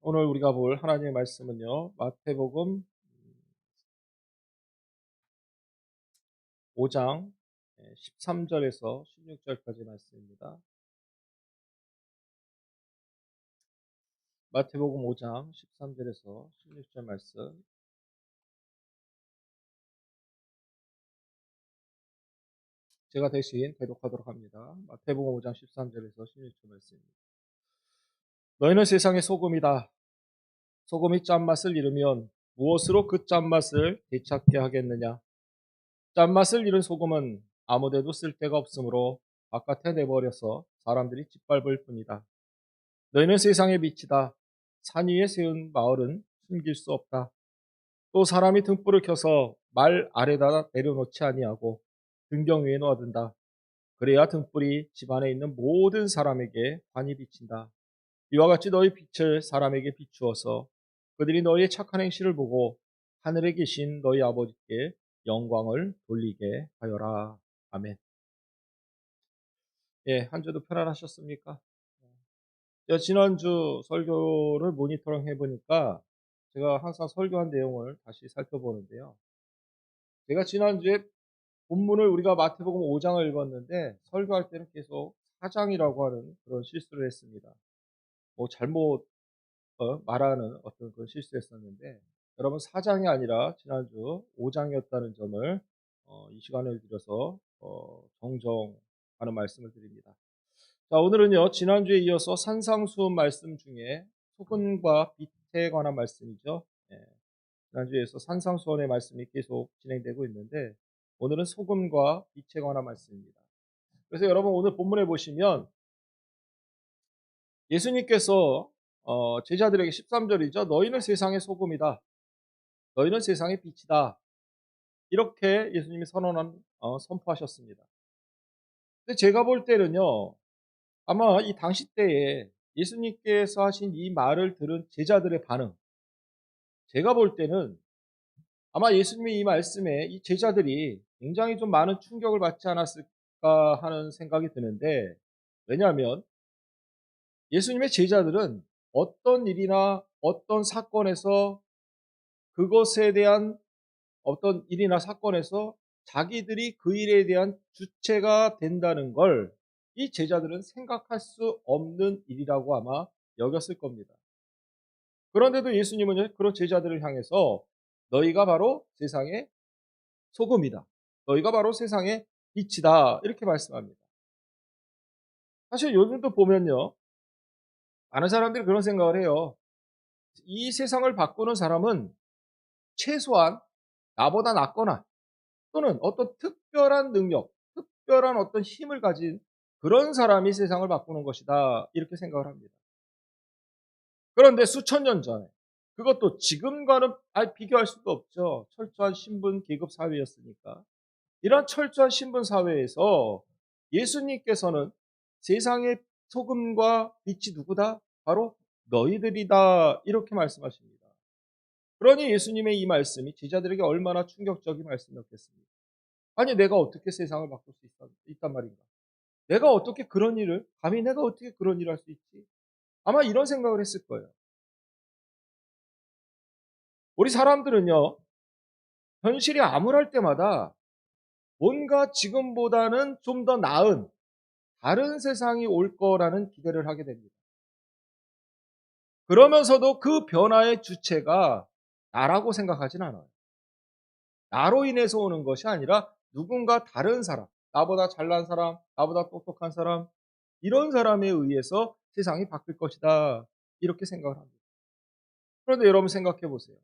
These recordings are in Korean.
오늘 우리가 볼 하나님의 말씀은요. 마태복음 5장 13절에서 16절까지 말씀입니다. 마태복음 5장 13절에서 16절 말씀. 제가 대신 대독하도록 합니다. 마태복음 5장 13절에서 16절 말씀입니다. 너희는 세상의 소금이다. 소금이 짠맛을 잃으면 무엇으로 그 짠맛을 되찾게 하겠느냐? 짠맛을 잃은 소금은 아무데도 쓸데가 없으므로 바깥에 내버려서 사람들이 짓밟을 뿐이다. 너희는 세상의 빛이다. 산 위에 세운 마을은 숨길 수 없다. 또 사람이 등불을 켜서 말 아래다 내려놓지 아니하고 등경 위에 놓아둔다. 그래야 등불이 집 안에 있는 모든 사람에게 환히 비친다. 이와 같이 너희 빛을 사람에게 비추어서 그들이 너희의 착한 행실을 보고 하늘에 계신 너희 아버지께 영광을 돌리게 하여라. 아멘. 한 주도 편안하셨습니까? 제가 지난주 설교를 모니터링 해보니까 제가 항상 설교한 내용을 다시 살펴보는데요. 제가 지난주에 본문을 우리가 마태복음 5장을 읽었는데 설교할 때는 계속 4장이라고 하는 그런 실수를 했습니다. 잘못 말하는 어떤 그런 실수했었는데 여러분 4장이 아니라 지난주 5장이었다는 점을 이 시간을 들여서 정정하는 말씀을 드립니다. 자, 오늘은요, 지난주에 이어서 산상수훈 말씀 중에 소금과 빛에 관한 말씀이죠. 지난주에서 산상수훈의 말씀이 계속 진행되고 있는데, 오늘은 소금과 빛에 관한 말씀입니다. 그래서 여러분 오늘 본문에 보시면 예수님께서 제자들에게 13절이죠. 너희는 세상의 소금이다. 너희는 세상의 빛이다. 이렇게 예수님이 선포하셨습니다. 근데 제가 볼 때는요, 아마 이 당시 때에 예수님께서 하신 이 말을 들은 제자들의 반응, 제가 볼 때는 아마 예수님의 이 말씀에 이 제자들이 굉장히 좀 많은 충격을 받지 않았을까 하는 생각이 드는데, 왜냐하면 예수님의 제자들은 어떤 일이나 어떤 사건에서 그것에 대한 어떤 일이나 사건에서 자기들이 그 일에 대한 주체가 된다는 걸 이 제자들은 생각할 수 없는 일이라고 아마 여겼을 겁니다. 그런데도 예수님은 그런 제자들을 향해서 너희가 바로 세상의 소금이다. 너희가 바로 세상의 빛이다. 이렇게 말씀합니다. 사실 요즘도 보면요. 많은 사람들이 그런 생각을 해요. 이 세상을 바꾸는 사람은 최소한 나보다 낫거나 또는 어떤 특별한 능력, 특별한 어떤 힘을 가진 그런 사람이 세상을 바꾸는 것이다. 이렇게 생각을 합니다. 그런데 수천 년 전에 그것도 지금과는 비교할 수도 없죠. 철저한 신분 계급 사회였으니까. 이런 철저한 신분 사회에서 예수님께서는 세상의 소금과 빛이 누구다? 바로 너희들이다. 이렇게 말씀하십니다. 그러니 예수님의 이 말씀이 제자들에게 얼마나 충격적인 말씀이었겠습니까? 아니 내가 어떻게 세상을 바꿀 수 있단 말인가? 내가 어떻게 그런 일을 감히 내가 어떻게 그런 일을 할 수 있지? 아마 이런 생각을 했을 거예요. 우리 사람들은요. 현실이 암울할 때마다 뭔가 지금보다는 좀 더 나은 다른 세상이 올 거라는 기대를 하게 됩니다. 그러면서도 그 변화의 주체가 나라고 생각하진 않아요. 나로 인해서 오는 것이 아니라 누군가 다른 사람, 나보다 잘난 사람, 나보다 똑똑한 사람, 이런 사람에 의해서 세상이 바뀔 것이다. 이렇게 생각을 합니다. 그런데 여러분 생각해 보세요.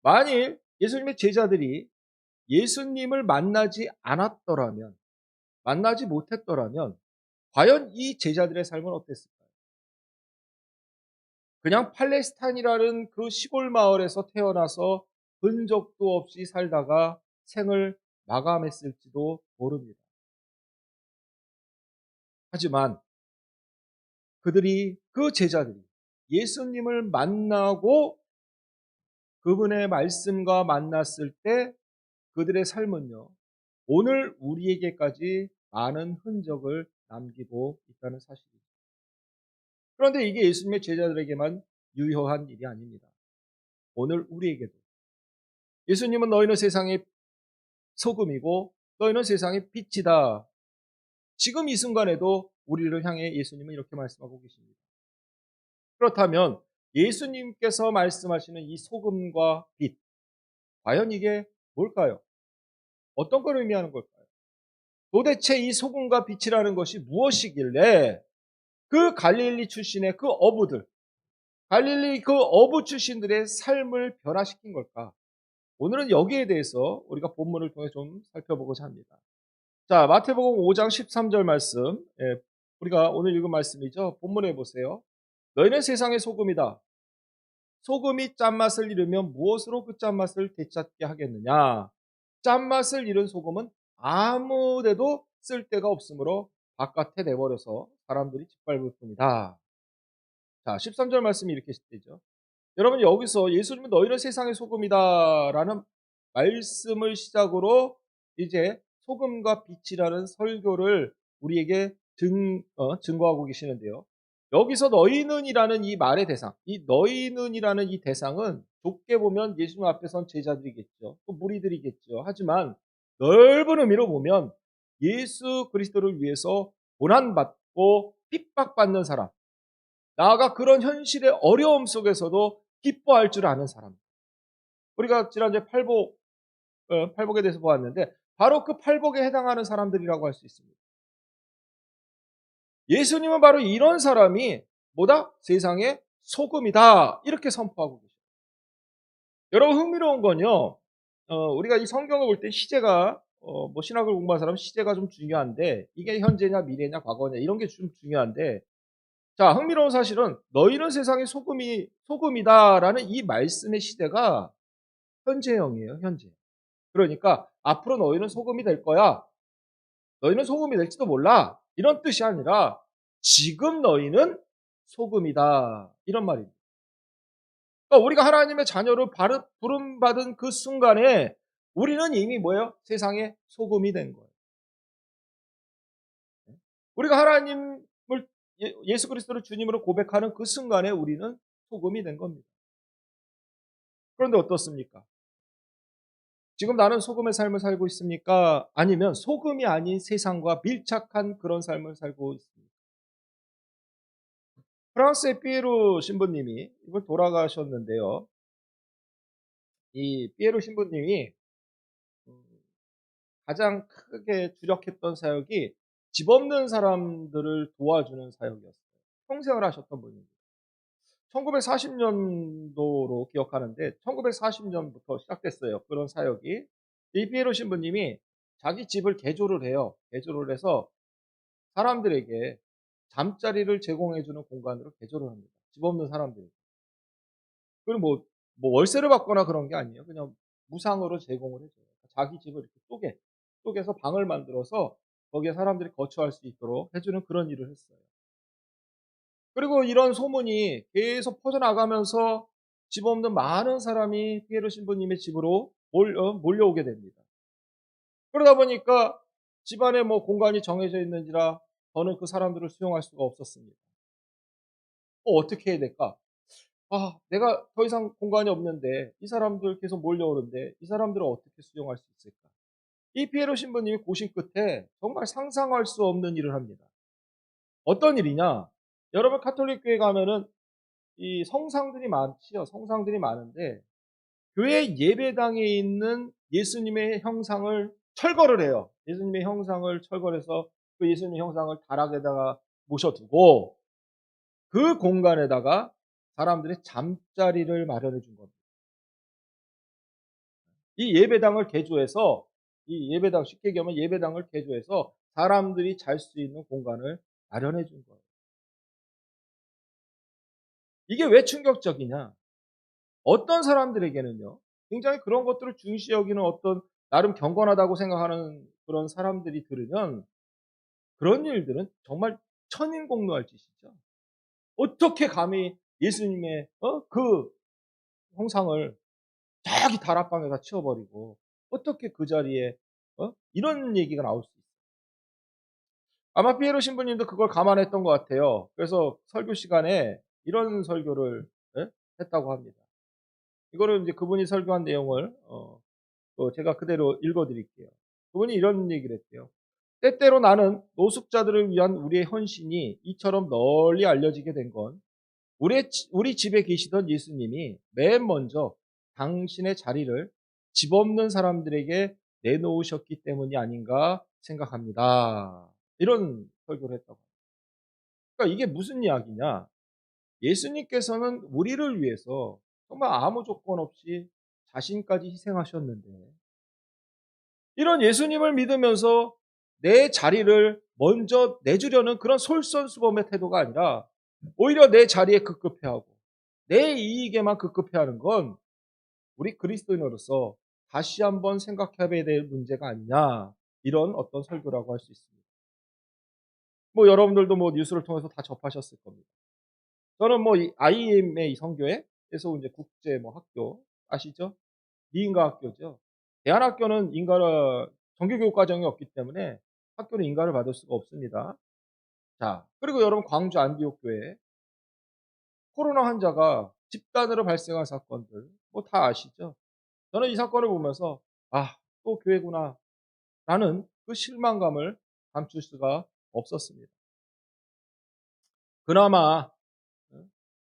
만일 예수님의 제자들이 예수님을 만나지 않았더라면, 만나지 못했더라면, 과연 이 제자들의 삶은 어땠을까요? 그냥 팔레스타인이라는 그 시골 마을에서 태어나서 흔적도 없이 살다가 생을 마감했을지도 모릅니다. 하지만 그 제자들이 예수님을 만나고 그분의 말씀과 만났을 때 그들의 삶은요, 오늘 우리에게까지 많은 흔적을 남기고 있다는 사실입니다. 그런데 이게 예수님의 제자들에게만 유효한 일이 아닙니다. 오늘 우리에게도 예수님은 너희는 세상의 소금이고 너희는 세상의 빛이다. 지금 이 순간에도 우리를 향해 예수님은 이렇게 말씀하고 계십니다. 그렇다면 예수님께서 말씀하시는 이 소금과 빛, 과연 이게 뭘까요? 어떤 걸 의미하는 걸까요? 도대체 이 소금과 빛이라는 것이 무엇이길래 그 갈릴리 출신의 그 어부들, 갈릴리 그 어부 출신들의 삶을 변화시킨 걸까? 오늘은 여기에 대해서 우리가 본문을 통해 좀 살펴보고자 합니다. 자, 마태복음 5장 13절 말씀. 예, 우리가 오늘 읽은 말씀이죠. 본문에 보세요. 너희는 세상의 소금이다. 소금이 짠맛을 잃으면 무엇으로 그 짠맛을 되찾게 하겠느냐? 짠맛을 잃은 소금은 아무 데도 쓸 데가 없으므로 바깥에 내버려서 사람들이 짓밟을 뿐이다. 자, 13절 말씀이 이렇게 되죠. 여러분, 여기서 예수님은 너희는 세상의 소금이다라는 말씀을 시작으로 이제 소금과 빛이라는 설교를 우리에게 증거하고 계시는데요. 여기서 너희는이라는 이 말의 대상, 이 너희는이라는 이 대상은 좁게 보면 예수님 앞에 선 제자들이겠죠. 또 무리들이겠죠. 하지만 넓은 의미로 보면 예수 그리스도를 위해서 고난받고 핍박받는 사람, 나아가 그런 현실의 어려움 속에서도 기뻐할 줄 아는 사람. 우리가 지난주에 팔복에 대해서 보았는데 바로 그 팔복에 해당하는 사람들이라고 할 수 있습니다. 예수님은 바로 이런 사람이 뭐다? 세상의 소금이다. 이렇게 선포하고 계십니다. 여러분, 흥미로운 건요. 우리가 이 성경을 볼 때 시제가 뭐 신학을 공부한 사람은 시제가 좀 중요한데 이게 현재냐 미래냐 과거냐 이런 게 좀 중요한데, 자, 흥미로운 사실은 너희는 세상의 소금이다라는 이 말씀의 시대가 현재형이에요, 현재. 그러니까 앞으로 너희는 소금이 될 거야. 너희는 소금이 될지도 몰라. 이런 뜻이 아니라 지금 너희는 소금이다. 이런 말입니다. 그러니까 우리가 하나님의 자녀로 부름받은 그 순간에 우리는 이미 뭐예요? 세상의 소금이 된 거예요. 우리가 하나님을 예수 그리스도를 주님으로 고백하는 그 순간에 우리는 소금이 된 겁니다. 그런데 어떻습니까? 지금 나는 소금의 삶을 살고 있습니까? 아니면 소금이 아닌 세상과 밀착한 그런 삶을 살고 있습니까? 프랑스의 피에로 신부님이 이번 돌아가셨는데요. 이 피에로 신부님이 음, 가장 크게 주력했던 사역이 집 없는 사람들을 도와주는 사역이었어요. 평생을 하셨던 분입니다. 1940년도로 기억하는데 1940년부터 시작됐어요. 그런 사역이. 이 피에로 신부님이 자기 집을 개조를 해요. 개조를 해서 사람들에게 잠자리를 제공해주는 공간으로 개조를 합니다. 집 없는 사람들에게. 그리고 뭐 월세를 받거나 그런 게 아니에요. 그냥 무상으로 제공을 해줘요. 자기 집을 이렇게 쪼개서 방을 만들어서 거기에 사람들이 거처할 수 있도록 해주는 그런 일을 했어요. 그리고 이런 소문이 계속 퍼져나가면서 집 없는 많은 사람이 피에로 신부님의 집으로 몰려오게 됩니다. 그러다 보니까 집안에 뭐 공간이 정해져 있는지라 저는 그 사람들을 수용할 수가 없었습니다. 어떻게 해야 될까? 아, 내가 더 이상 공간이 없는데 이 사람들 계속 몰려오는데 이 사람들을 어떻게 수용할 수 있을까? 이 피에로 신부님이 고심 끝에 정말 상상할 수 없는 일을 합니다. 어떤 일이냐? 여러분, 카톨릭 교회 가면은 이 성상들이 많지요. 성상들이 많은데 교회 예배당에 있는 예수님의 형상을 철거를 해요. 예수님의 형상을 철거해서 그 예수님의 형상을 다락에다가 모셔두고 그 공간에다가 사람들의 잠자리를 마련해 준 겁니다. 이 예배당을 개조해서 이 예배당, 쉽게 얘기하면 예배당을 개조해서 사람들이 잘 수 있는 공간을 마련해 준 거예요. 이게 왜 충격적이냐? 어떤 사람들에게는요, 굉장히 그런 것들을 중시 여기는 어떤 나름 경건하다고 생각하는 그런 사람들이 들으면 그런 일들은 정말 천인공노할 짓이죠. 어떻게 감히 예수님의 그 형상을 저기 다락방에다 치워버리고 어떻게 그 자리에 이런 얘기가 나올 수 있어요. 아마 피에로 신부님도 그걸 감안했던 것 같아요. 그래서 설교 시간에 이런 설교를 예? 했다고 합니다. 이거를 이제 그분이 설교한 내용을 제가 그대로 읽어 드릴게요. 그분이 이런 얘기를 했대요. 때때로 나는 노숙자들을 위한 우리의 헌신이 이처럼 널리 알려지게 된 건 우리 집에 계시던 예수님이 맨 먼저 당신의 자리를 집 없는 사람들에게 내놓으셨기 때문이 아닌가 생각합니다. 이런 설교를 했다고. 그러니까 이게 무슨 이야기냐? 예수님께서는 우리를 위해서 정말 아무 조건 없이 자신까지 희생하셨는데 이런 예수님을 믿으면서 내 자리를 먼저 내주려는 그런 솔선수범의 태도가 아니라 오히려 내 자리에 급급해하고 내 이익에만 급급해하는 건 우리 그리스도인으로서 다시 한번 생각해야 될 문제가 아니냐, 이런 어떤 설교라고 할 수 있습니다. 뭐 여러분들도 뭐 뉴스를 통해서 다 접하셨을 겁니다. 저는 뭐 이 IMA 선교회에서 이제 국제 뭐 학교 아시죠? 미인가 학교죠. 대안학교는 인가 정규교육 과정이 없기 때문에 학교는 인가를 받을 수가 없습니다. 자, 그리고 여러분 광주 안디옥 교회 코로나 환자가 집단으로 발생한 사건들 뭐 다 아시죠? 저는 이 사건을 보면서 '아, 또 교회구나.'라는 그 실망감을 감출 수가 없었습니다. 그나마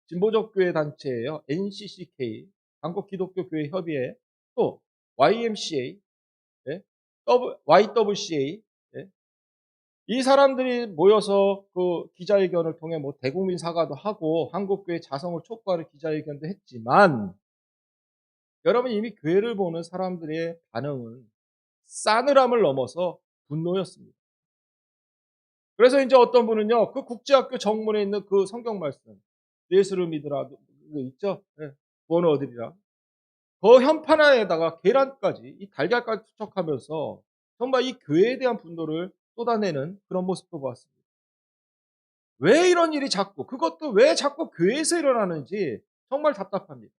진보적 교회 단체예요. NCCK 한국 기독교 교회 협의회 또 YMCA 예? YWCA 예? 이 사람들이 모여서 그 기자회견을 통해 뭐 대국민 사과도 하고 한국교회 자성을 촉구하는 기자회견도 했지만 여러분 이미 교회를 보는 사람들의 반응은 싸늘함을 넘어서 분노였습니다. 그래서 이제 어떤 분은요, 그 국제학교 정문에 있는 그 성경 말씀, 예수를 믿으라, 그거 있죠? 예, 구원을 얻으리라. 그 현판에다가 계란까지, 이 달걀까지 투척하면서 정말 이 교회에 대한 분노를 쏟아내는 그런 모습도 보았습니다. 왜 이런 일이 자꾸, 그것도 왜 자꾸 교회에서 일어나는지 정말 답답합니다.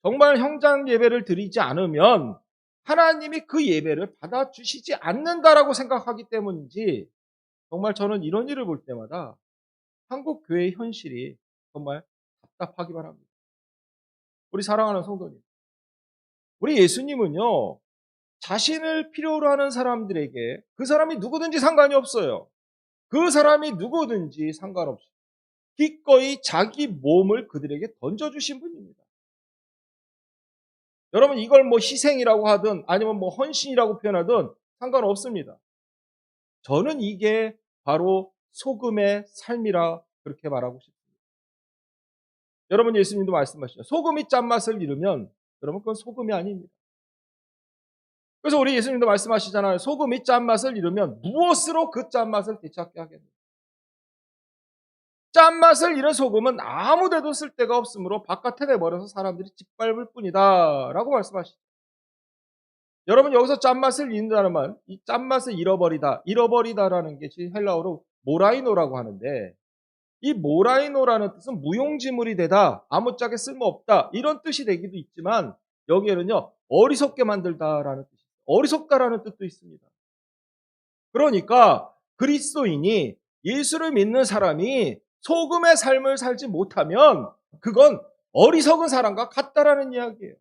정말 형장 예배를 드리지 않으면 하나님이 그 예배를 받아주시지 않는다라고 생각하기 때문인지 정말 저는 이런 일을 볼 때마다 한국 교회의 현실이 정말 답답하기만 합니다. 우리 사랑하는 성도님, 우리 예수님은요, 자신을 필요로 하는 사람들에게 그 사람이 누구든지 상관이 없어요. 그 사람이 누구든지 상관없이 기꺼이 자기 몸을 그들에게 던져주신 분입니다. 여러분 이걸 뭐 희생이라고 하든 아니면 뭐 헌신이라고 표현하든 상관없습니다. 저는 이게 바로 소금의 삶이라 그렇게 말하고 싶습니다. 여러분 예수님도 말씀하시죠. 소금이 짠맛을 잃으면 여러분 그건 소금이 아닙니다. 그래서 우리 예수님도 말씀하시잖아요. 소금이 짠맛을 잃으면 무엇으로 그 짠맛을 되찾게 하겠느냐. 짠맛을 잃은 소금은 아무 데도 쓸 데가 없으므로 바깥에 내버려서 사람들이 짓밟을 뿐이다 라고 말씀하시죠. 여러분 여기서 짠맛을 잃는다는 말, 이 짠맛을 잃어버리다라는 게 헬라어로 모라이노라고 하는데 이 모라이노라는 뜻은 무용지물이 되다, 아무짝에 쓸모없다 이런 뜻이 되기도 있지만 여기에는요 어리석게 만들다라는 뜻이 어리석다라는 뜻도 있습니다. 그러니까 그리스도인이 예수를 믿는 사람이 소금의 삶을 살지 못하면 그건 어리석은 사람과 같다라는 이야기예요.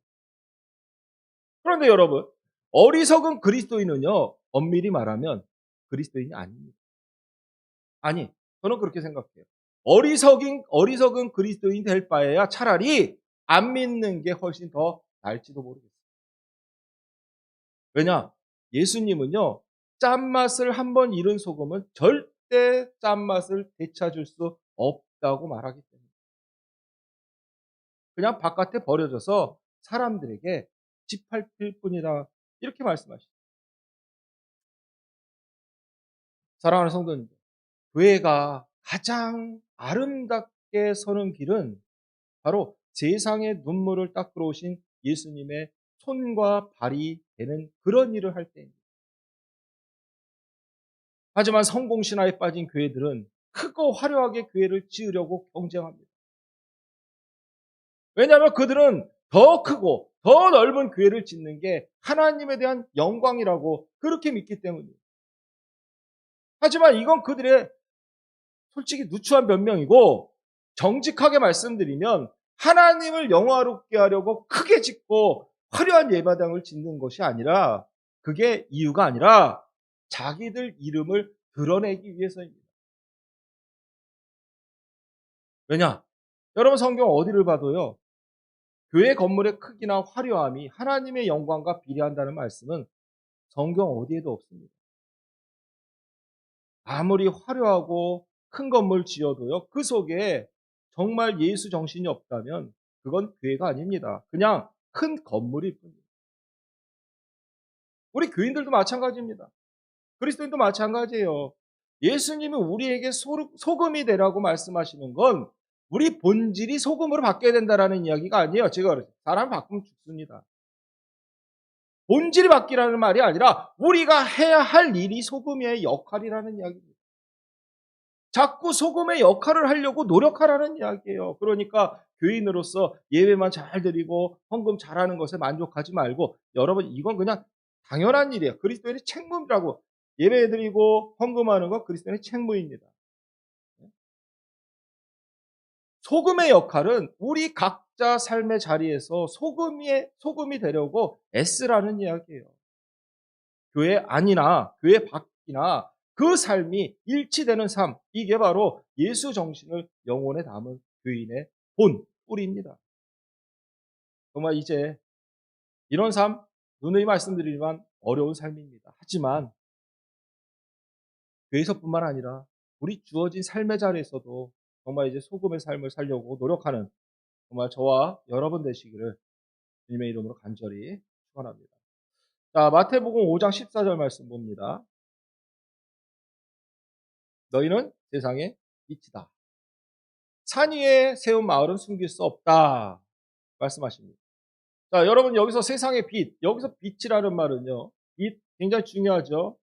그런데 여러분 어리석은 그리스도인은요 엄밀히 말하면 그리스도인이 아닙니다. 아니 저는 그렇게 생각해요. 어리석은 그리스도인 될 바에야 차라리 안 믿는 게 훨씬 더 나을지도 모르겠어요. 왜냐? 예수님은요, 짠맛을 한번 잃은 소금은 절대 짠맛을 되찾을 수 없다고 말하기 때문에. 그냥 바깥에 버려져서 사람들에게 짓밟힐 뿐이다. 이렇게 말씀하시죠. 사랑하는 성도님들, 교회가 가장 아름답게 서는 길은 바로 세상의 눈물을 닦으러 오신 예수님의 손과 발이 되는 그런 일을 할 때입니다. 하지만 성공신화에 빠진 교회들은 크고 화려하게 교회를 지으려고 경쟁합니다. 왜냐하면 그들은 더 크고 더 넓은 교회를 짓는 게 하나님에 대한 영광이라고 그렇게 믿기 때문이에요. 하지만 이건 그들의 솔직히 누추한 변명이고, 정직하게 말씀드리면 하나님을 영화롭게 하려고 크게 짓고 화려한 예배당을 짓는 것이 아니라, 그게 이유가 아니라 자기들 이름을 드러내기 위해서입니다. 왜냐? 여러분 성경 어디를 봐도요, 교회 건물의 크기나 화려함이 하나님의 영광과 비례한다는 말씀은 성경 어디에도 없습니다. 아무리 화려하고 큰 건물 지어도요, 그 속에 정말 예수 정신이 없다면 그건 교회가 아닙니다. 그냥 큰 건물일 뿐입니다. 우리 교인들도 마찬가지입니다. 그리스도인도 마찬가지예요. 예수님이 우리에게 소금이 되라고 말씀하시는 건 우리 본질이 소금으로 바뀌어야 된다는 이야기가 아니에요. 제가 그랬어요. 사람 바꾸면 죽습니다. 본질이 바뀌라는 말이 아니라 우리가 해야 할 일이 소금의 역할이라는 이야기입니다. 자꾸 소금의 역할을 하려고 노력하라는 이야기예요. 그러니까 교인으로서 예배만 잘 드리고 헌금 잘하는 것에 만족하지 말고, 여러분 이건 그냥 당연한 일이에요. 그리스도인의 책무라고. 예배 드리고 헌금하는 것 그리스도인의 책무입니다. 소금의 역할은 우리 각자 삶의 자리에서 소금이 되려고 애쓰라는 이야기예요. 교회 안이나 교회 밖이나 그 삶이 일치되는 삶, 이게 바로 예수 정신을 영혼에 담은 교인의 뿌리입니다. 정말 이제 이런 삶, 누누이 말씀드리지만 어려운 삶입니다. 하지만 교회에서뿐만 아니라 우리 주어진 삶의 자리에서도 정말 이제 소금의 삶을 살려고 노력하는 정말 저와 여러분 되시기를 주님의 이름으로 간절히 축원합니다. 자, 마태복음 5장 14절 말씀 봅니다. 너희는 세상의 빛이다. 산 위에 세운 마을은 숨길 수 없다 말씀하십니다. 자, 여러분 여기서 세상의 빛, 여기서 빛이라는 말은요, 빛 굉장히 중요하죠.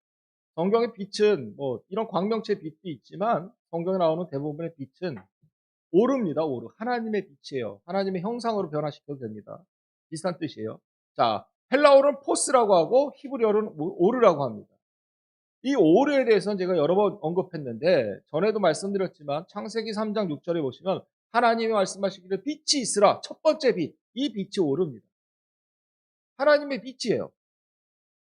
성경의 빛은 뭐 이런 광명체 빛도 있지만 성경에 나오는 대부분의 빛은 오르입니다. 오르. 하나님의 빛이에요. 하나님의 형상으로 변화시켜도 됩니다. 비슷한 뜻이에요. 자, 헬라어는 포스라고 하고 히브리어는 오르라고 합니다. 이 오르에 대해서는 제가 여러 번 언급했는데, 전에도 말씀드렸지만 창세기 3장 6절에 보시면 하나님이 말씀하시기를 빛이 있으라. 첫 번째 빛, 이 빛이 오르입니다. 하나님의 빛이에요.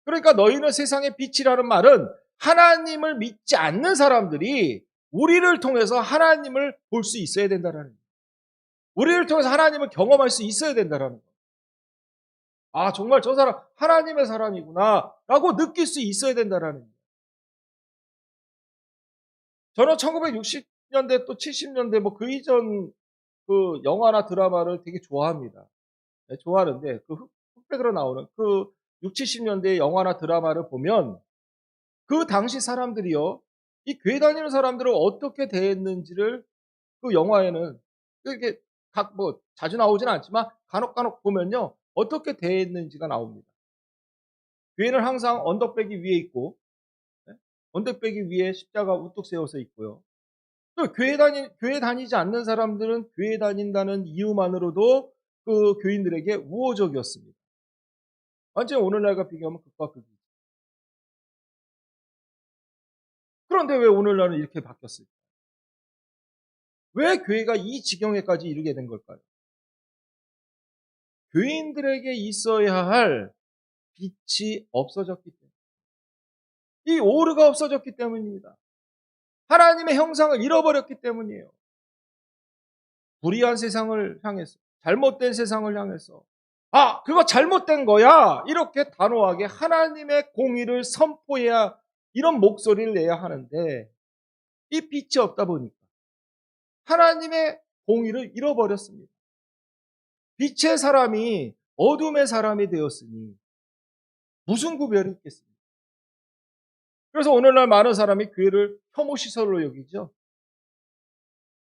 그러니까 너희는 세상의 빛이라는 말은 하나님을 믿지 않는 사람들이 우리를 통해서 하나님을 볼 수 있어야 된다는 거예요. 우리를 통해서 하나님을 경험할 수 있어야 된다는 거예요. 아, 정말 저 사람 하나님의 사람이구나 라고 느낄 수 있어야 된다는 거예요. 저는 1960년대 또 70년대 뭐 그 이전 그 영화나 드라마를 되게 좋아합니다. 네, 좋아하는데 그 흑백으로 나오는 그 6, 70년대 영화나 드라마를 보면 그 당시 사람들이요, 이 교회 다니는 사람들을 어떻게 대했는지를 그 영화에는 이렇게 뭐 자주 나오지는 않지만 간혹 보면요, 어떻게 대했는지가 나옵니다. 교회는 항상 언덕배기 위에 있고, 네? 언덕배기 위에 십자가 우뚝 세워서 있고요. 또 교회 다니지 않는 사람들은 교회 다닌다는 이유만으로도 그 교인들에게 우호적이었습니다. 완전히 오늘날과 비교하면 극과 극이죠. 그런데 왜 오늘날은 이렇게 바뀌었을까? 왜 교회가 이 지경에까지 이르게 된 걸까요? 교인들에게 있어야 할 빛이 없어졌기 때문에, 이 오르가 없어졌기 때문입니다. 하나님의 형상을 잃어버렸기 때문이에요. 불의한 세상을 향해서, 잘못된 세상을 향해서, 아, 그거 잘못된 거야, 이렇게 단호하게 하나님의 공의를 선포해야, 이런 목소리를 내야 하는데, 이 빛이 없다 보니까 하나님의 공의를 잃어버렸습니다. 빛의 사람이 어둠의 사람이 되었으니 무슨 구별이 있겠습니까? 그래서 오늘날 많은 사람이 교회를 혐오시설로 여기죠.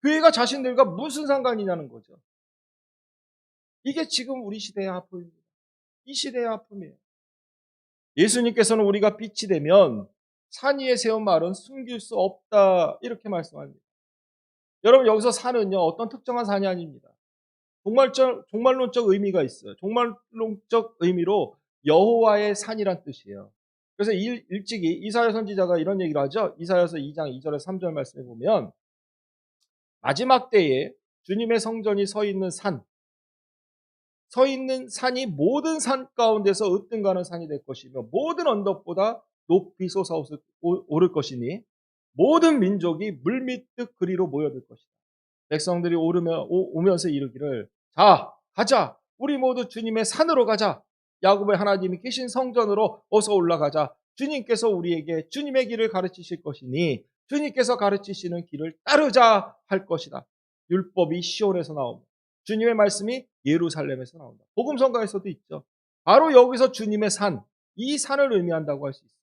교회가 자신들과 무슨 상관이냐는 거죠. 이게 지금 우리 시대의 아픔입니다. 이 시대의 아픔이에요. 예수님께서는 우리가 빛이 되면 산 위에 세운 말은 숨길 수 없다, 이렇게 말씀합니다. 여러분 여기서 산은요, 어떤 특정한 산이 아닙니다. 종말론적 의미가 있어요. 종말론적 의미로 여호와의 산이란 뜻이에요. 그래서 일찍이 이사야 선지자가 이런 얘기를 하죠. 이사야서 2장 2절에 3절 말씀에 보면 마지막 때에 주님의 성전이 서 있는 산이 모든 산 가운데서 으뜸가는 산이 될 것이며 모든 언덕보다 높이 솟아오를 것이니 모든 민족이 물밑듯 그리로 모여들 것이다. 백성들이 오면서 이르기를 자 가자 우리 모두 주님의 산으로 가자 야곱의 하나님이 계신 성전으로 어서 올라가자 주님께서 우리에게 주님의 길을 가르치실 것이니 주님께서 가르치시는 길을 따르자 할 것이다. 율법이 시온에서 나옵니다. 주님의 말씀이 예루살렘에서 나온다. 복음성가에서도 있죠. 바로 여기서 주님의 산, 이 산을 의미한다고 할 수 있어요.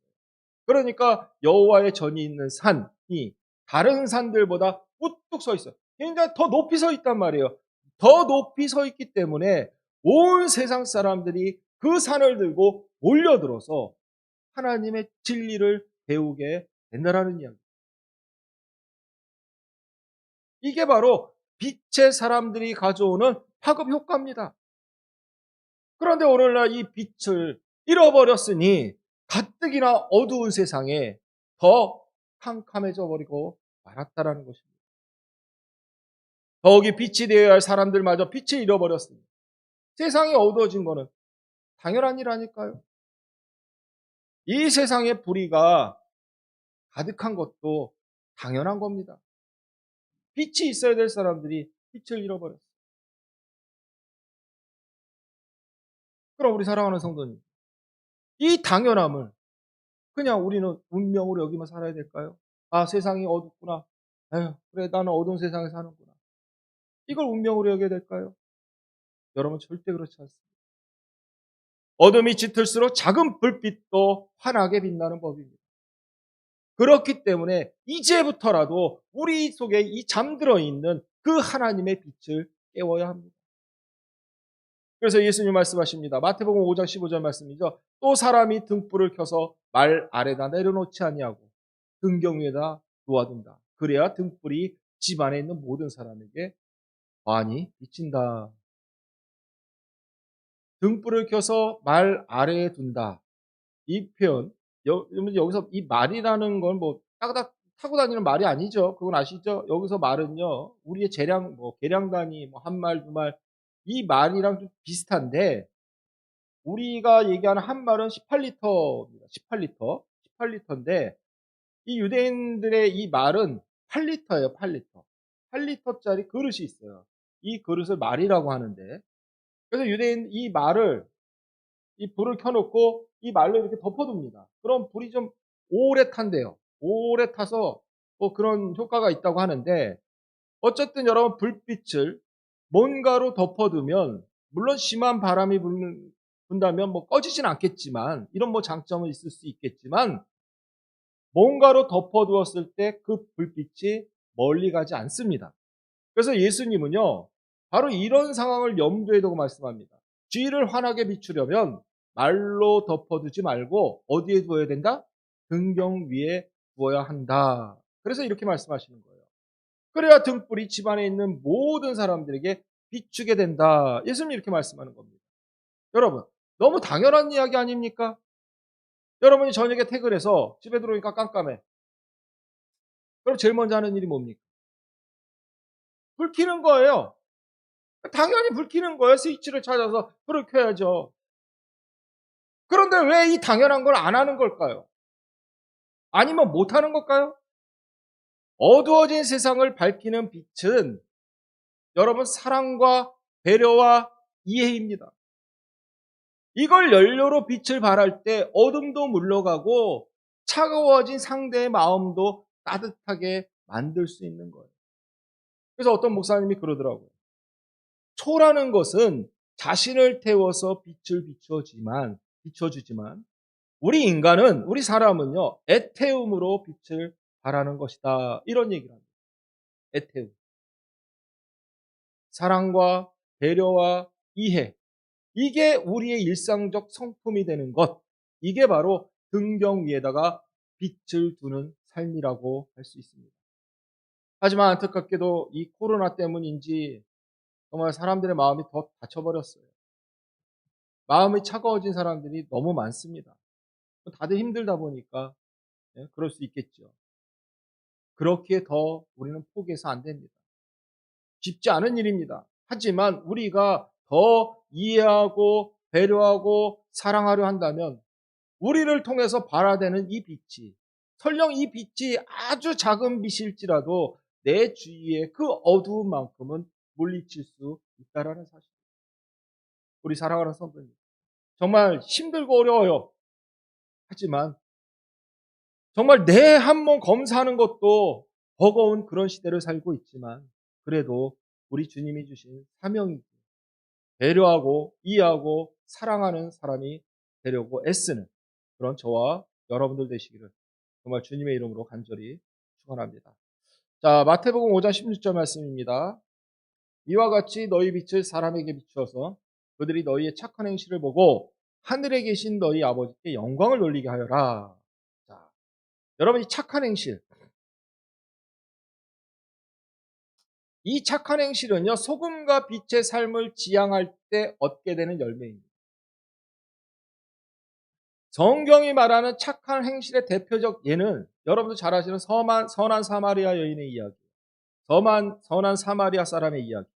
그러니까 여호와의 전이 있는 산이 다른 산들보다 우뚝 서 있어요. 굉장히 더 높이 서 있단 말이에요. 더 높이 서 있기 때문에 온 세상 사람들이 그 산을 들고 몰려들어서 하나님의 진리를 배우게 된다라는 이야기. 이게 바로 빛의 사람들이 가져오는 파급 효과입니다. 그런데 오늘날 이 빛을 잃어버렸으니 가뜩이나 어두운 세상에 더 캄캄해져 버리고 말았다라는 것입니다. 더욱이 빛이 되어야 할 사람들마저 빛을 잃어버렸습니다. 세상이 어두워진 것은 당연한 일 아닐까요? 이 세상에 불의가 가득한 것도 당연한 겁니다. 빛이 있어야 될 사람들이 빛을 잃어버렸어요. 그럼 우리 사랑하는 성도님, 이 당연함을 그냥 우리는 운명으로 여기만 살아야 될까요? 아, 세상이 어둡구나. 에휴, 그래, 나는 어두운 세상에 사는구나. 이걸 운명으로 여겨야 될까요? 여러분, 절대 그렇지 않습니다. 어둠이 짙을수록 작은 불빛도 환하게 빛나는 법입니다. 그렇기 때문에 이제부터라도 우리 속에 이 잠들어 있는 그 하나님의 빛을 깨워야 합니다. 그래서 예수님 말씀하십니다. 마태복음 5장 15절 말씀이죠. 또 사람이 등불을 켜서 말 아래다 내려놓지 아니하고 등경 위에다 놓아둔다. 그래야 등불이 집 안에 있는 모든 사람에게 많이 비친다. 등불을 켜서 말 아래에 둔다. 이 표현, 여기서 이 말이라는 건 뭐 따닥 타고 다니는 말이 아니죠. 그건 아시죠? 여기서 말은요, 우리의 재량, 계량 단위, 한 말, 두 말, 이 말이랑 좀 비슷한데, 우리가 얘기하는 한 말은 18리터입니다. 18리터. 18리터인데, 이 유대인들의 이 말은 8리터예요, 8리터. 8리터짜리 그릇이 있어요. 이 그릇을 말이라고 하는데, 그래서 유대인 이 말을 이 불을 켜놓고 이 말로 이렇게 덮어둡니다. 그럼 불이 좀 오래 탄대요. 오래 타서 뭐 그런 효과가 있다고 하는데 어쨌든 여러분 불빛을 뭔가로 덮어두면 물론 심한 바람이 분다면 뭐 꺼지진 않겠지만 이런 뭐 장점은 있을 수 있겠지만 뭔가로 덮어두었을 때 그 불빛이 멀리 가지 않습니다. 그래서 예수님은요, 바로 이런 상황을 염두에 두고 말씀합니다. 주의를 환하게 비추려면 말로 덮어두지 말고 어디에 두어야 된다? 등경 위에 두어야 한다. 그래서 이렇게 말씀하시는 거예요. 그래야 등불이 집안에 있는 모든 사람들에게 비추게 된다. 예수님이 이렇게 말씀하는 겁니다. 여러분, 너무 당연한 이야기 아닙니까? 여러분이 저녁에 퇴근해서 집에 들어오니까 깜깜해. 그럼 제일 먼저 하는 일이 뭡니까? 불 켜는 거예요. 당연히 불 켜는 거예요. 스위치를 찾아서 불을 켜야죠. 그런데 왜 이 당연한 걸 안 하는 걸까요? 아니면 못 하는 걸까요? 어두워진 세상을 밝히는 빛은 여러분 사랑과 배려와 이해입니다. 이걸 연료로 빛을 발할 때 어둠도 물러가고 차가워진 상대의 마음도 따뜻하게 만들 수 있는 거예요. 그래서 어떤 목사님이 그러더라고요. 초라는 것은 자신을 태워서 빛을 비춰주지만 우리 인간은, 우리 사람은요, 애태움으로 빛을 발하는 것이다. 이런 얘기를 합니다. 애태움. 사랑과 배려와 이해. 이게 우리의 일상적 성품이 되는 것. 이게 바로 등경 위에다가 빛을 두는 삶이라고 할 수 있습니다. 하지만 안타깝게도 이 코로나 때문인지 정말 사람들의 마음이 더 닫혀버렸어요. 마음이 차가워진 사람들이 너무 많습니다. 다들 힘들다 보니까 그럴 수 있겠죠. 그렇기에 더 우리는 포기해서 안 됩니다. 쉽지 않은 일입니다. 하지만 우리가 더 이해하고 배려하고 사랑하려 한다면 우리를 통해서 발화되는 이 빛이 설령 이 빛이 아주 작은 빛일지라도 내 주위에 그 어두움만큼은 물리칠 수 있다라는 사실. 우리 사랑하는 성도님, 정말 힘들고 어려워요. 하지만 정말 내 한 몸 검사하는 것도 버거운 그런 시대를 살고 있지만 그래도 우리 주님이 주신 사명이 배려하고 이해하고 사랑하는 사람이 되려고 애쓰는 그런 저와 여러분들 되시기를 정말 주님의 이름으로 간절히 축원합니다. 자, 마태복음 5장 16절 말씀입니다. 이와 같이 너희 빛을 사람에게 비추어서 그들이 너희의 착한 행실을 보고 하늘에 계신 너희 아버지께 영광을 돌리게 하여라. 자, 여러분 이 착한 행실, 이 착한 행실은요 소금과 빛의 삶을 지향할 때 얻게 되는 열매입니다. 성경이 말하는 착한 행실의 대표적 예는 여러분도 잘 아시는 선한 사마리아 여인의 이야기, 선한 사마리아 사람의 이야기.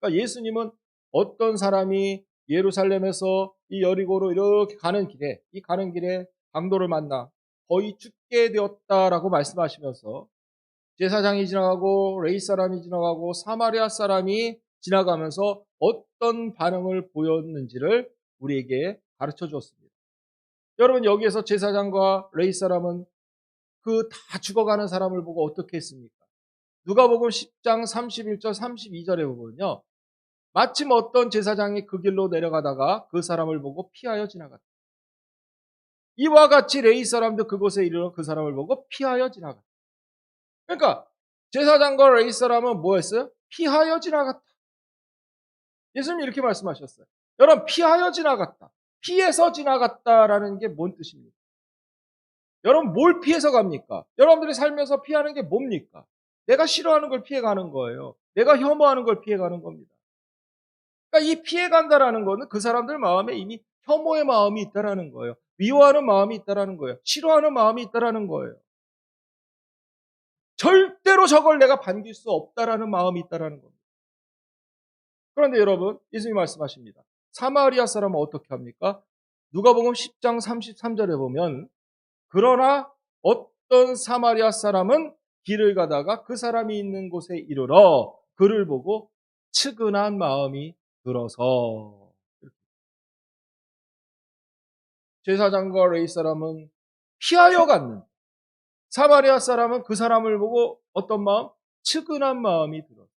그러니까 예수님은 어떤 사람이 예루살렘에서 이 여리고로 이렇게 가는 길에 강도를 만나 거의 죽게 되었다라고 말씀하시면서 제사장이 지나가고 레위 사람이 지나가고 사마리아 사람이 지나가면서 어떤 반응을 보였는지를 우리에게 가르쳐 주었습니다. 여러분 여기에서 제사장과 레위 사람은 그 다 죽어가는 사람을 보고 어떻게 했습니까? 누가복음 10장 31절 32절에 보면요. 마침 어떤 제사장이 그 길로 내려가다가 그 사람을 보고 피하여 지나갔다. 이와 같이 레위 사람도 그곳에 이르러 그 사람을 보고 피하여 지나갔다. 그러니까 제사장과 레위 사람은 뭐 했어요? 피하여 지나갔다. 예수님이 이렇게 말씀하셨어요. 여러분 피하여 지나갔다. 피해서 지나갔다라는 게 뭔 뜻입니까? 여러분 뭘 피해서 갑니까? 여러분들이 살면서 피하는 게 뭡니까? 내가 싫어하는 걸 피해가는 거예요. 내가 혐오하는 걸 피해가는 겁니다. 그러니까 이 피해간다라는 거는 그 사람들 마음에 이미 혐오의 마음이 있다라는 거예요. 미워하는 마음이 있다라는 거예요. 싫어하는 마음이 있다라는 거예요. 절대로 저걸 내가 반길 수 없다라는 마음이 있다라는 겁니다. 그런데 여러분, 예수님이 말씀하십니다. 사마리아 사람은 어떻게 합니까? 누가복음 10장 33절에 보면 그러나 어떤 사마리아 사람은 길을 가다가 그 사람이 있는 곳에 이르러 그를 보고 측은한 마음이 들어서 제사장과 레위 사람은 피하여 갔는데 사마리아 사람은 그 사람을 보고 어떤 마음? 측은한 마음이 들어서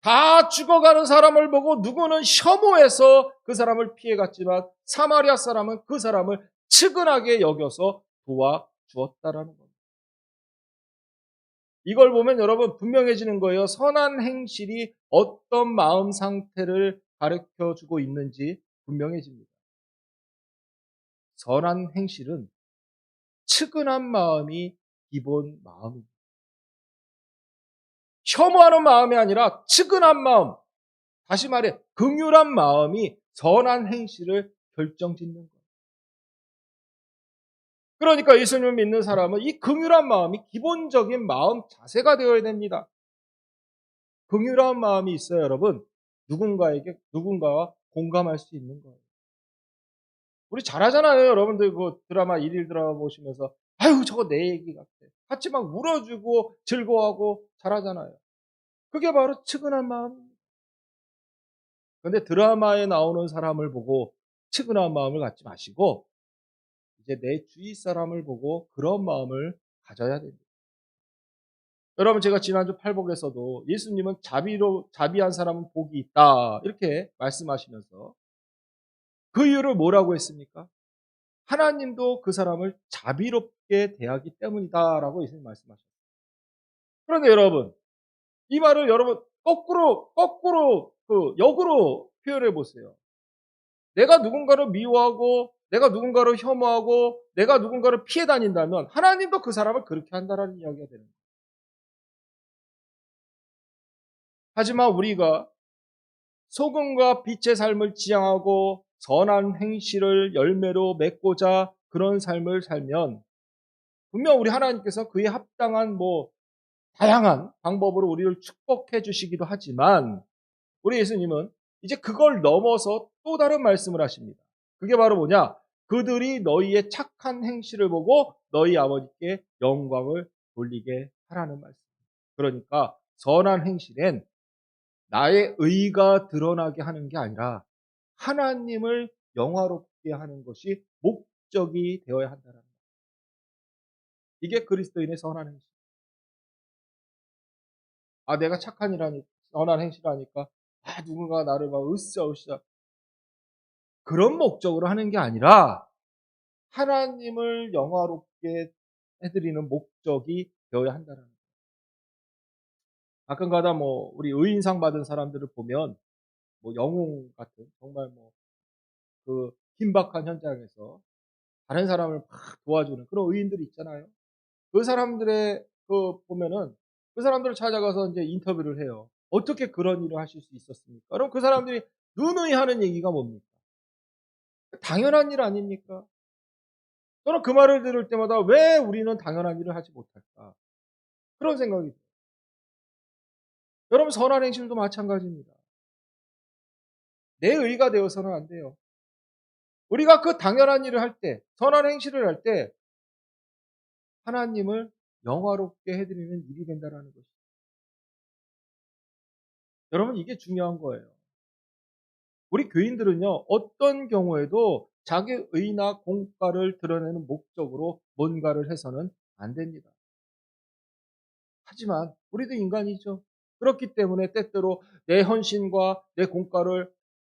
다 죽어가는 사람을 보고 누구는 혐오해서 그 사람을 피해갔지만 사마리아 사람은 그 사람을 측은하게 여겨서 도와주었다라는 겁니다. 이걸 보면 여러분 분명해지는 거예요. 선한 행실이 어떤 마음 상태를 가르쳐주고 있는지 분명해집니다. 선한 행실은 측은한 마음이 기본 마음입니다. 혐오하는 마음이 아니라 측은한 마음, 다시 말해 긍휼한 마음이 선한 행실을 결정짓는 거예요. 그러니까 예수님을 믿는 사람은 이 긍휼한 마음이 기본적인 마음 자세가 되어야 됩니다. 긍휼한 마음이 있어야 여러분 누군가와 공감할 수 있는 거예요. 우리 잘하잖아요. 여러분들 그 드라마 일일 드라마 보시면서 아유 저거 내 얘기 같아. 같이 막 울어주고 즐거워하고 잘하잖아요. 그게 바로 측은한 마음입니다. 그런데 드라마에 나오는 사람을 보고 측은한 마음을 갖지 마시고 이제 내 주위 사람을 보고 그런 마음을 가져야 됩니다. 여러분 제가 지난주 팔복에서도 예수님은 자비한 사람은 복이 있다 이렇게 말씀하시면서 그 이유를 뭐라고 했습니까? 하나님도 그 사람을 자비롭게 대하기 때문이다라고 예수님 말씀하셨어요. 그런데 여러분 이 말을 여러분 거꾸로 역으로 표현해 보세요. 내가 누군가를 미워하고 내가 누군가를 혐오하고 내가 누군가를 피해 다닌다면 하나님도 그 사람을 그렇게 한다라는 이야기가 되는 거예요. 하지만 우리가 소금과 빛의 삶을 지향하고 선한 행실을 열매로 맺고자 그런 삶을 살면 분명 우리 하나님께서 그에 합당한 다양한 방법으로 우리를 축복해 주시기도 하지만 우리 예수님은 이제 그걸 넘어서 또 다른 말씀을 하십니다. 그게 바로 뭐냐? 그들이 너희의 착한 행실을 보고 너희 아버지께 영광을 돌리게 하라는 말씀. 그러니까 선한 행실엔 나의 의가 드러나게 하는 게 아니라 하나님을 영화롭게 하는 것이 목적이 되어야 한다는 거예요. 이게 그리스도인의 선한 행실. 내가 착한 일하니 선한 행실을 하니까 누군가 나를 막 으쌰으쌰 그런 목적으로 하는 게 아니라 하나님을 영화롭게 해드리는 목적이 되어야 한다는 거예요. 가끔가다 우리 의인상 받은 사람들을 보면 영웅 같은 정말 그 긴박한 현장에서 다른 사람을 막 도와주는 그런 의인들이 있잖아요. 그 사람들의 보면은 그 사람들을 찾아가서 이제 인터뷰를 해요. 어떻게 그런 일을 하실 수 있었습니까? 그럼 그 사람들이 누누이 하는 얘기가 뭡니까? 당연한 일 아닙니까? 저는 그 말을 들을 때마다 왜 우리는 당연한 일을 하지 못할까? 그런 생각이 들어요. 여러분, 선한 행실도 마찬가지입니다. 내 의가 되어서는 안 돼요. 우리가 그 당연한 일을 할 때, 선한 행실을 할 때 하나님을 영화롭게 해드리는 일이 된다는 것이죠. 여러분, 이게 중요한 거예요. 우리 교인들은요, 어떤 경우에도 자기 의나 공과를 드러내는 목적으로 뭔가를 해서는 안 됩니다. 하지만 우리도 인간이죠. 그렇기 때문에 때때로 내 헌신과 내 공과를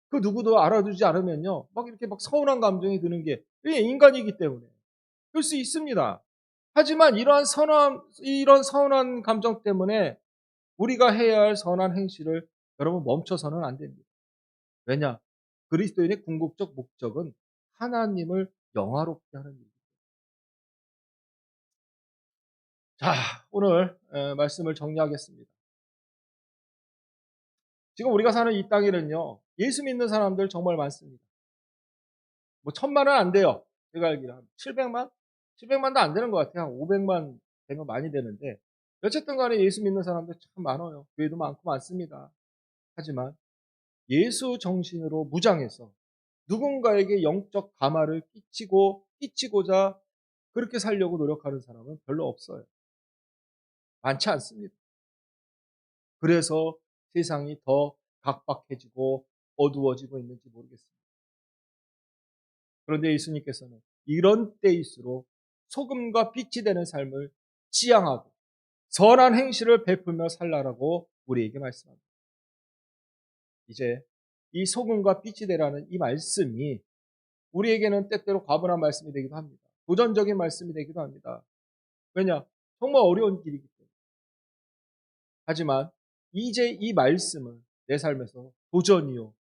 그 누구도 알아주지 않으면요, 이렇게 서운한 감정이 드는 게 인간이기 때문에 그럴 수 있습니다. 하지만 이런 서운한 감정 때문에 우리가 해야 할 선한 행실을 여러분 멈춰서는 안 됩니다. 왜냐? 그리스도인의 궁극적 목적은 하나님을 영화롭게 하는 일입니다. 자, 오늘 말씀을 정리하겠습니다. 지금 우리가 사는 이 땅에는요, 예수 믿는 사람들 정말 많습니다. 1000만은 안 돼요. 제가 알기로 한 700만? 700만도 안 되는 것 같아요. 한 500만 되면 많이 되는데 어쨌든 간에 예수 믿는 사람들 참 많아요. 교회도 많고 많습니다. 하지만 예수 정신으로 무장해서 누군가에게 영적 감화를 끼치고자 그렇게 살려고 노력하는 사람은 별로 없어요. 많지 않습니다. 그래서 세상이 더 각박해지고 어두워지고 있는지 모르겠습니다. 그런데 예수님께서는 이런 때일수록 소금과 빛이 되는 삶을 지향하고 선한 행실을 베풀며 살라라고 우리에게 말씀합니다. 이제 이 소금과 빛이 되라는 이 말씀이 우리에게는 때때로 과분한 말씀이 되기도 합니다. 도전적인 말씀이 되기도 합니다. 왜냐? 정말 어려운 길이기 때문에. 하지만 이제 이 말씀은 내 삶에서 도전이요,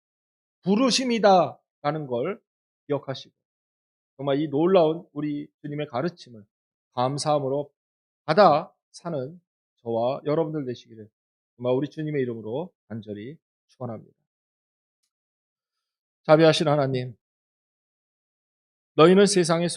부르심이다라는 걸 기억하시고 정말 이 놀라운 우리 주님의 가르침을 감사함으로 받아 사는 저와 여러분들 되시기를 정말 우리 주님의 이름으로 간절히 축원합니다. 자비하신 하나님, 너희는 세상의